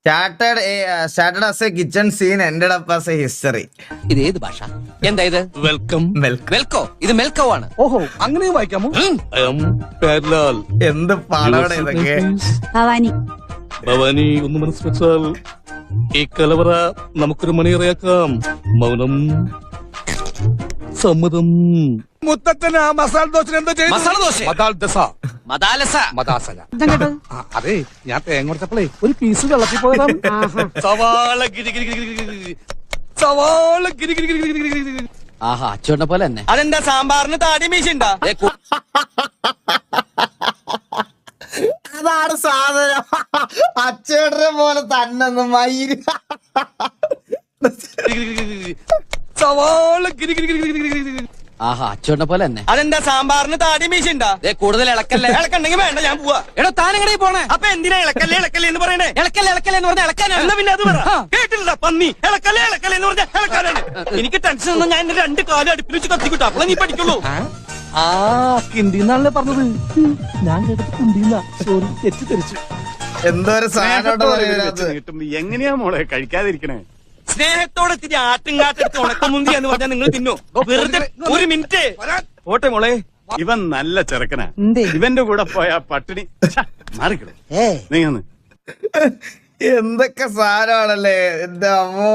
Started as a kitchen scene, ended up as a history. ഇത് ഏത് ഭാഷ? എന്താ ഇത്? വെൽക്കം. വെൽക്കോ? ഇത് മെൽക്കോ ആണ്. ഓഹോ, അങ്ങനെ വായിക്കാമോ? എന്ത് പാടവിടെ ഇതൊക്കെ. ഭവാനി ഒന്ന് മനസ്സിലാൽ ഈ കലവറ നമുക്കൊരു മണിയറയാക്കാം. മൗനം സമ്മതം. മുത്തച്ഛന് ആ മസാല ദോശ എന്താ ചെയ്തു? മസാല ദോശ? മദാലസ. മദാസല. അതെ, ഞാൻ തേങ്ങ കൊടുത്തപ്പോഴേ ഒരു പീസ് വെള്ളത്തിൽ പോയതാണ്. സവാള ഗിരി ഗിരി ഗിരി ഗിരി ഗിരി. സവാള ഗിരി ഗിരി ഗിരി ഗിരി ഗിരി. ആഹാ, അച്ചോണ്ട പോലെ തന്നെ. അതെന്താ സാമ്പാറിന് താടി മീശുണ്ടാ? അതാണ് സാധനം. അച്ചേട്ടനെ പോലെ തന്നെ മയില്. സവാള ഗിരി ഗിരി ഗിരി ഗിരി ഗിരി. ആഹാ, അച്ചോണ്ട പോലെ തന്നെ. അതെന്താ സാമ്പാറിന് താടി മീശുണ്ടാ? കൂടുതൽ ഇളക്കല്ലേ. ഇളക്കണ്ടെങ്കിൽ വേണ്ട, ഞാൻ പോവാ. എടോ, താനെങ്ങനെ പോണേ? അപ്പൊ എന്തിനാ ഇളക്കല്ലേ ഇളക്കല്ലേ എന്ന് പറയണേ? ഇളക്കല്ലേ ഇളക്കല്ലേ എന്ന് പറഞ്ഞാൽ ഇളക്കാനാണ്. എന്നാ പിന്നെ അത് പറ. കേട്ടില്ല പന്നി. ഇളക്കല്ലേ ഇളക്കല്ലേ എന്ന് പറഞ്ഞാൽ ഇളക്കാനാണ്. എനിക്ക് ടെൻഷൻ ഒന്നും, ഞാൻ എന്റെ 2 കാലും അടുപ്പിൽ വെച്ച് കത്തിക്കിട്ടു. അപ്പൊ നീ പഠിക്കുള്ളൂ. ആ കിണ്ടിന്നാണല്ലേ പറഞ്ഞത്? ഞാൻ കേട്ടത് കുണ്ടിന്ന. സോറി, തെറ്റിദ്ധരിച്ചു. എന്തോരം സാധനം. എങ്ങനെയാ മോളെ കഴിക്കാതിരിക്കണേ? സ്നേഹത്തോടെ ഇത്തിരി ആട്ടുംകാട്ടെടുത്ത് ഉണക്കമുന്തി എന്ന് പറഞ്ഞാൽ നിങ്ങൾ തിന്നോ? വെറുതെ ഒരു മിനിറ്റ് ഓട്ടെ മോളെ. ഇവൻ നല്ല ചെറുക്കനാ. ഇവന്റെ കൂടെ പോയ പട്ടിണി മാറിക്കിടും. നീങ്ങന്ന് എന്തൊക്കെ സാധനമാണല്ലേ എന്റെ അമ്മോ.